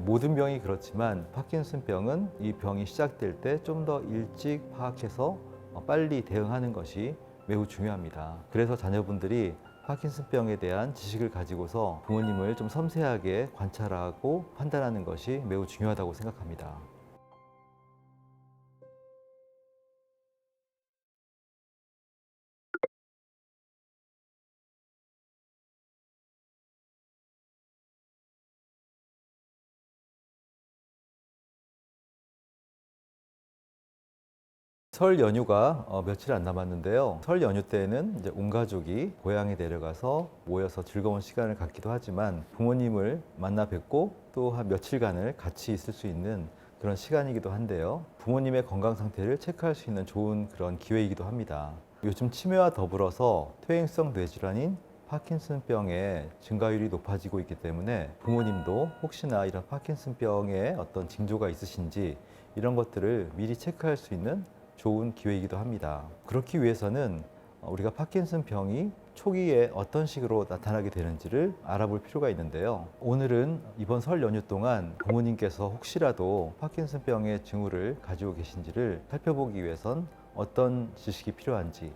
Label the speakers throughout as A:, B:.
A: 모든 병이 그렇지만 파킨슨병은 이 병이 시작될 때 좀 더 일찍 파악해서 빨리 대응하는 것이 매우 중요합니다. 그래서 자녀분들이 파킨슨병에 대한 지식을 가지고서 부모님을 좀 섬세하게 관찰하고 판단하는 것이 매우 중요하다고 생각합니다. 설 연휴가 며칠 안 남았는데요. 설 연휴 때는 이제 온 가족이 고향에 내려가서 모여서 즐거운 시간을 갖기도 하지만 부모님을 만나 뵙고 또 한 며칠간을 같이 있을 수 있는 그런 시간이기도 한데요. 부모님의 건강 상태를 체크할 수 있는 좋은 그런 기회이기도 합니다. 요즘 치매와 더불어서 퇴행성 뇌질환인 파킨슨병의 증가율이 높아지고 있기 때문에 부모님도 혹시나 이런 파킨슨병의 어떤 징조가 있으신지 이런 것들을 미리 체크할 수 있는 좋은 기회이기도 합니다. 그렇기 위해서는 우리가 파킨슨병이 초기에 어떤 식으로 나타나게 되는지를 알아볼 필요가 있는데요. 오늘은 이번 설 연휴 동안 부모님께서 혹시라도 파킨슨병의 징후를 가지고 계신지를 살펴보기 위해선 어떤 지식이 필요한지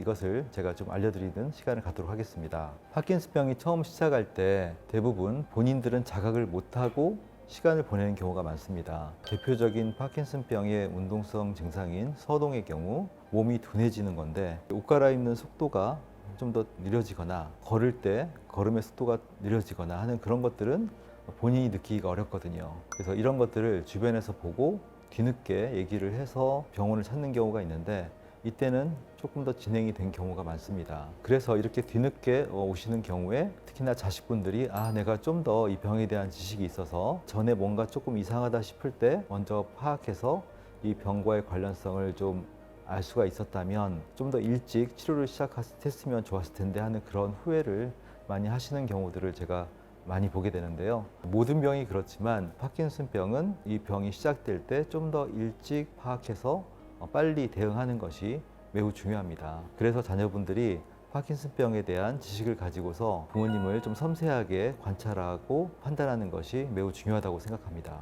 A: 이것을 제가 좀 알려드리는 시간을 갖도록 하겠습니다. 파킨슨병이 처음 시작할 때 대부분 본인들은 자각을 못하고 시간을 보내는 경우가 많습니다. 대표적인 파킨슨병의 운동성 증상인 서동의 경우 몸이 둔해지는 건데 옷 갈아입는 속도가 좀 더 느려지거나 걸을 때 걸음의 속도가 느려지거나 하는 그런 것들은 본인이 느끼기가 어렵거든요. 그래서 이런 것들을 주변에서 보고 뒤늦게 얘기를 해서 병원을 찾는 경우가 있는데 이때는 조금 더 진행이 된 경우가 많습니다. 그래서 이렇게 뒤늦게 오시는 경우에 특히나 자식분들이 내가 좀 더 이 병에 대한 지식이 있어서 전에 뭔가 조금 이상하다 싶을 때 먼저 파악해서 이 병과의 관련성을 좀 알 수가 있었다면 좀 더 일찍 치료를 시작했으면 좋았을 텐데 하는 그런 후회를 많이 하시는 경우들을 제가 많이 보게 되는데요. 모든 병이 그렇지만 파킨슨병은 이 병이 시작될 때 좀 더 일찍 파악해서 빨리 대응하는 것이 매우 중요합니다. 그래서 자녀분들이 파킨슨병에 대한 지식을 가지고서 부모님을 좀 섬세하게 관찰하고 판단하는 것이 매우 중요하다고 생각합니다.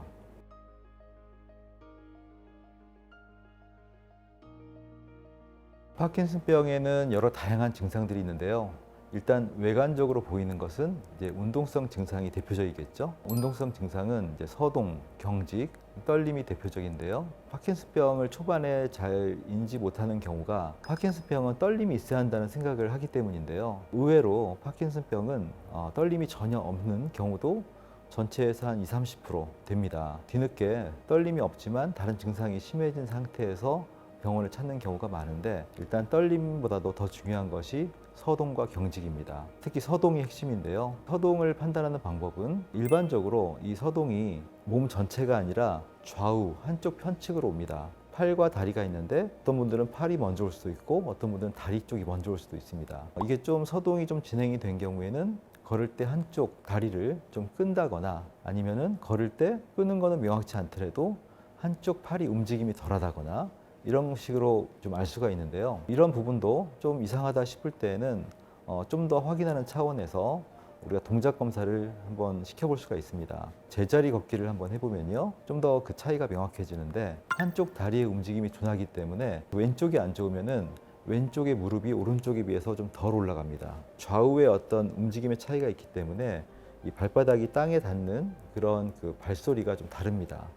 A: 파킨슨병에는 여러 다양한 증상들이 있는데요. 일단 외관적으로 보이는 것은 이제 운동성 증상이 대표적이겠죠. 운동성 증상은 이제 서동, 경직, 떨림이 대표적인데요. 파킨슨병을 초반에 잘 인지 못하는 경우가 파킨슨병은 떨림이 있어야 한다는 생각을 하기 때문인데요. 의외로 파킨슨병은 떨림이 전혀 없는 경우도 전체에서 한 20-30% 됩니다. 뒤늦게 떨림이 없지만 다른 증상이 심해진 상태에서 병원을 찾는 경우가 많은데 일단 떨림보다도 더 중요한 것이 서동과 경직입니다. 특히 서동이 핵심인데요. 서동을 판단하는 방법은 일반적으로 이 서동이 몸 전체가 아니라 좌우 한쪽 편측으로 옵니다. 팔과 다리가 있는데 어떤 분들은 팔이 먼저 올 수도 있고 어떤 분들은 다리 쪽이 먼저 올 수도 있습니다. 이게 좀 서동이 좀 진행이 된 경우에는 걸을 때 한쪽 다리를 좀 끈다거나 아니면은 걸을 때 끄는 거는 명확치 않더라도 한쪽 팔이 움직임이 덜하다거나 이런 식으로 좀 알 수가 있는데요. 이런 부분도 좀 이상하다 싶을 때는 좀 더 확인하는 차원에서 우리가 동작 검사를 한번 시켜볼 수가 있습니다. 제자리 걷기를 한번 해보면요. 좀 더 그 차이가 명확해지는데 한쪽 다리의 움직임이 둔하기 때문에 왼쪽이 안 좋으면은 왼쪽의 무릎이 오른쪽에 비해서 좀 덜 올라갑니다. 좌우의 어떤 움직임의 차이가 있기 때문에 이 발바닥이 땅에 닿는 그런 그 발소리가 좀 다릅니다.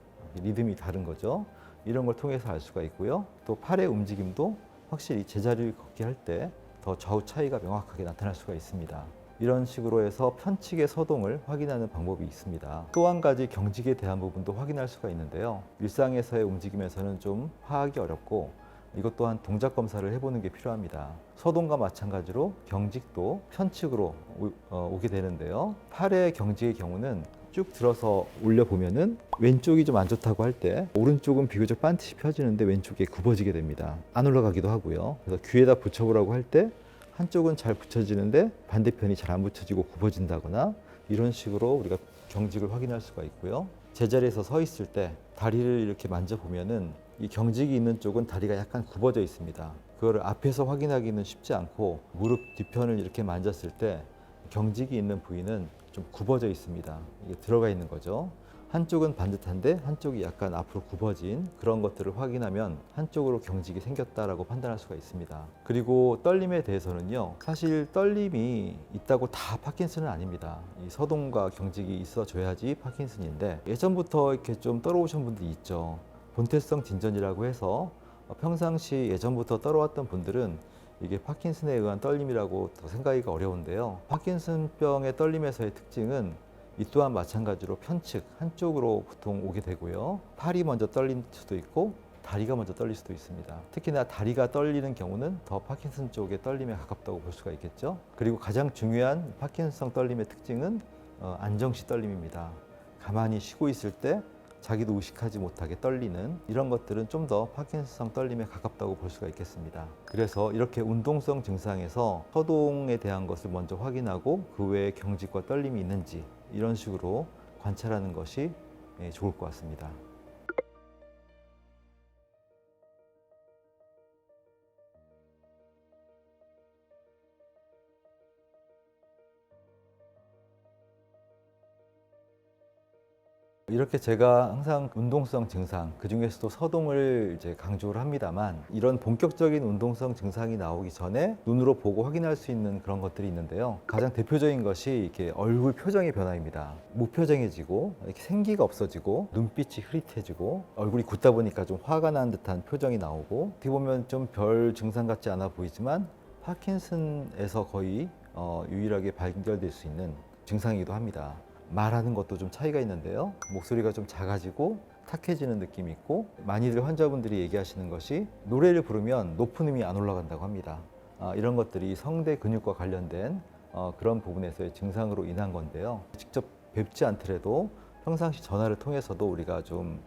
A: 리듬이 다른 거죠. 이런 걸 통해서 알 수가 있고요. 또 팔의 움직임도 확실히 제자리를 걷기 할 때 더 좌우 차이가 명확하게 나타날 수가 있습니다. 이런 식으로 해서 편측의 서동을 확인하는 방법이 있습니다. 또 한 가지 경직에 대한 부분도 확인할 수가 있는데요. 일상에서의 움직임에서는 좀 파악이 어렵고 이것 또한 동작 검사를 해보는 게 필요합니다. 서동과 마찬가지로 경직도 편측으로 오게 되는데요. 팔의 경직의 경우는 쭉 들어서 올려보면은 왼쪽이 좀 안 좋다고 할 때 오른쪽은 비교적 반듯이 펴지는데 왼쪽이 굽어지게 됩니다. 안 올라가기도 하고요. 그래서 귀에다 붙여보라고 할 때 한쪽은 잘 붙여지는데 반대편이 잘 안 붙여지고 굽어진다거나 이런 식으로 우리가 경직을 확인할 수가 있고요. 제자리에서 서 있을 때 다리를 이렇게 만져보면은 이 경직이 있는 쪽은 다리가 약간 굽어져 있습니다. 그거를 앞에서 확인하기는 쉽지 않고 무릎 뒤편을 이렇게 만졌을 때 경직이 있는 부위는 좀 굽어져 있습니다. 이게 들어가 있는 거죠. 한쪽은 반듯한데 한쪽이 약간 앞으로 굽어진 그런 것들을 확인하면 한쪽으로 경직이 생겼다라고 판단할 수가 있습니다. 그리고 떨림에 대해서는요, 사실 떨림이 있다고 다 파킨슨은 아닙니다. 이 서동과 경직이 있어줘야지 파킨슨인데, 예전부터 이렇게 좀 떨어오신 분들이 있죠. 본태성 진전이라고 해서 평상시 예전부터 떨어왔던 분들은 이게 파킨슨에 의한 떨림이라고 더 생각하기가 어려운데요. 파킨슨병의 떨림에서의 특징은 이 또한 마찬가지로 편측 한쪽으로 보통 오게 되고요. 팔이 먼저 떨릴 수도 있고 다리가 먼저 떨릴 수도 있습니다. 특히나 다리가 떨리는 경우는 더 파킨슨 쪽의 떨림에 가깝다고 볼 수가 있겠죠. 그리고 가장 중요한 파킨슨성 떨림의 특징은 안정시 떨림입니다. 가만히 쉬고 있을 때 자기도 의식하지 못하게 떨리는 이런 것들은 좀 더 파킨슨성 떨림에 가깝다고 볼 수가 있겠습니다. 그래서 이렇게 운동성 증상에서 서동에 대한 것을 먼저 확인하고 그 외에 경직과 떨림이 있는지 이런 식으로 관찰하는 것이 좋을 것 같습니다. 이렇게 제가 항상 운동성 증상, 그 중에서도 서동을 이제 강조를 합니다만, 이런 본격적인 운동성 증상이 나오기 전에 눈으로 보고 확인할 수 있는 그런 것들이 있는데요. 가장 대표적인 것이 이렇게 얼굴 표정의 변화입니다. 무표정해지고, 이렇게 생기가 없어지고, 눈빛이 흐릿해지고, 얼굴이 굳다 보니까 좀 화가 난 듯한 표정이 나오고, 어떻게 보면 좀 별 증상 같지 않아 보이지만, 파킨슨에서 거의 유일하게 발견될 수 있는 증상이기도 합니다. 말하는 것도 좀 차이가 있는데요. 목소리가 좀 작아지고 탁해지는 느낌이 있고, 많이들 환자분들이 얘기하시는 것이 노래를 부르면 높은 음이 안 올라간다고 합니다. 이런 것들이 성대 근육과 관련된 그런 부분에서의 증상으로 인한 건데요. 직접 뵙지 않더라도 평상시 전화를 통해서도 우리가 좀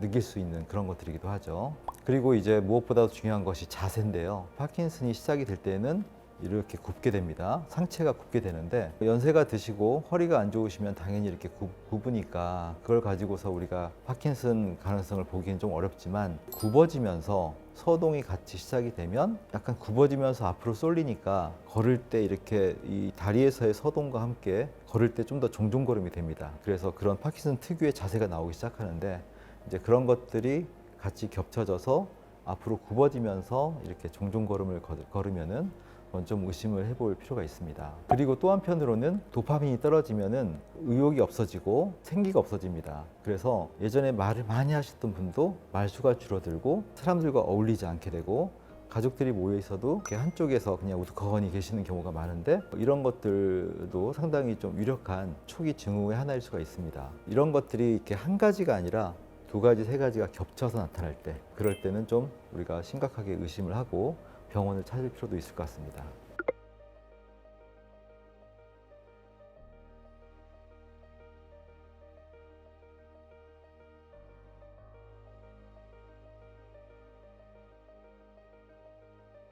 A: 느낄 수 있는 그런 것들이기도 하죠. 그리고 이제 무엇보다도 중요한 것이 자세인데요. 파킨슨이 시작이 될 때는 이렇게 굽게 됩니다. 상체가 굽게 되는데, 연세가 드시고 허리가 안 좋으시면 당연히 이렇게 굽으니까 그걸 가지고서 우리가 파킨슨 가능성을 보기엔 좀 어렵지만, 굽어지면서 서동이 같이 시작이 되면 약간 굽어지면서 앞으로 쏠리니까 걸을 때 이렇게 이 다리에서의 서동과 함께 걸을 때 좀 더 종종걸음이 됩니다. 그래서 그런 파킨슨 특유의 자세가 나오기 시작하는데, 이제 그런 것들이 같이 겹쳐져서 앞으로 굽어지면서 이렇게 종종걸음을 걸으면은 좀 의심을 해볼 필요가 있습니다. 그리고 또 한편으로는 도파민이 떨어지면은 의욕이 없어지고 생기가 없어집니다. 그래서 예전에 말을 많이 하셨던 분도 말수가 줄어들고 사람들과 어울리지 않게 되고, 가족들이 모여 있어도 이렇게 한쪽에서 그냥 우두커니 계시는 경우가 많은데, 이런 것들도 상당히 좀 유력한 초기 징후의 하나일 수가 있습니다. 이런 것들이 이렇게 한 가지가 아니라 두 가지, 세 가지가 겹쳐서 나타날 때, 그럴 때는 좀 우리가 심각하게 의심을 하고 병원을 찾을 필요도 있을 것 같습니다.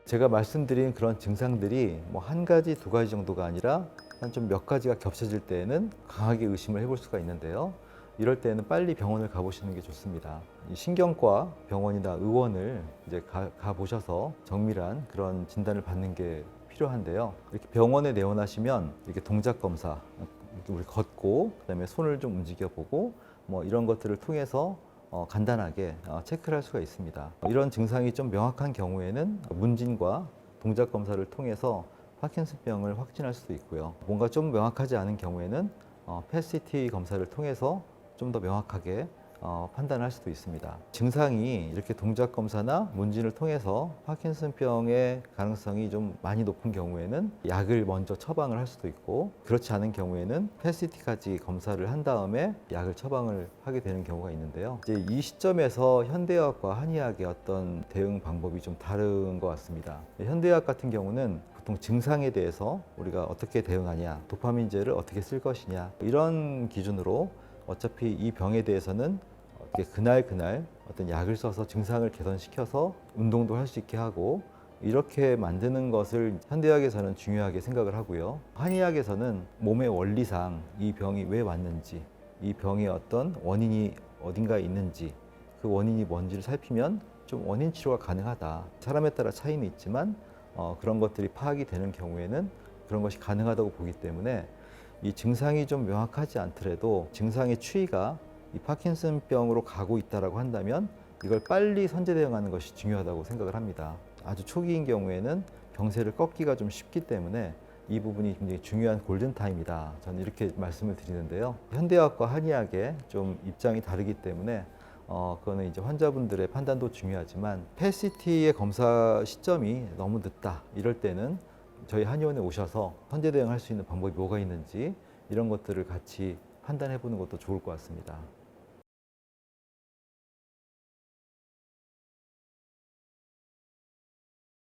A: 제가 말씀드린 그런 증상들이 뭐 한 가지, 두 가지 정도가 아니라 한 좀 몇 가지가 겹쳐질 때에는 강하게 의심을 해볼 수가 있는데요. 이럴 때는 빨리 병원을 가보시는 게 좋습니다. 신경과 병원이나 의원을 이제 가보셔서 정밀한 그런 진단을 받는 게 필요한데요. 이렇게 병원에 내원하시면 이렇게 동작 검사, 이렇게 우리 걷고 그다음에 손을 좀 움직여 보고 뭐 이런 것들을 통해서 간단하게 체크를 할 수가 있습니다. 이런 증상이 좀 명확한 경우에는 문진과 동작 검사를 통해서 파킨슨병을 확진할 수도 있고요. 뭔가 좀 명확하지 않은 경우에는 PET-CT 검사를 통해서 좀 더 명확하게 판단할 수도 있습니다. 증상이 이렇게 동작 검사나 문진을 통해서 파킨슨병의 가능성이 좀 많이 높은 경우에는 약을 먼저 처방을 할 수도 있고, 그렇지 않은 경우에는 PET-CT까지 검사를 한 다음에 약을 처방을 하게 되는 경우가 있는데요. 이제 이 시점에서 현대의학과 한의학의 어떤 대응 방법이 좀 다른 것 같습니다. 현대의학 같은 경우는 보통 증상에 대해서 우리가 어떻게 대응하냐, 도파민제를 어떻게 쓸 것이냐, 이런 기준으로 어차피 이 병에 대해서는 어떻게 그날 어떤 약을 써서 증상을 개선시켜서 운동도 할 수 있게 하고, 이렇게 만드는 것을 현대의학에서는 중요하게 생각을 하고요. 한의학에서는 몸의 원리상 이 병이 왜 왔는지, 이 병의 어떤 원인이 어딘가에 있는지, 그 원인이 뭔지를 살피면 좀 원인 치료가 가능하다. 사람에 따라 차이는 있지만 그런 것들이 파악이 되는 경우에는 그런 것이 가능하다고 보기 때문에, 이 증상이 좀 명확하지 않더라도 증상의 추이가 이 파킨슨병으로 가고 있다라고 한다면 이걸 빨리 선제 대응하는 것이 중요하다고 생각을 합니다. 아주 초기인 경우에는 병세를 꺾기가 좀 쉽기 때문에 이 부분이 굉장히 중요한 골든타임이다. 저는 이렇게 말씀을 드리는데요. 현대의학과 한의학의 좀 입장이 다르기 때문에 그거는 이제 환자분들의 판단도 중요하지만 PET-CT의 검사 시점이 너무 늦다. 이럴 때는 저희 한의원에 오셔서 선제 대응할 수 있는 방법이 뭐가 있는지 이런 것들을 같이 판단해 보는 것도 좋을 것 같습니다.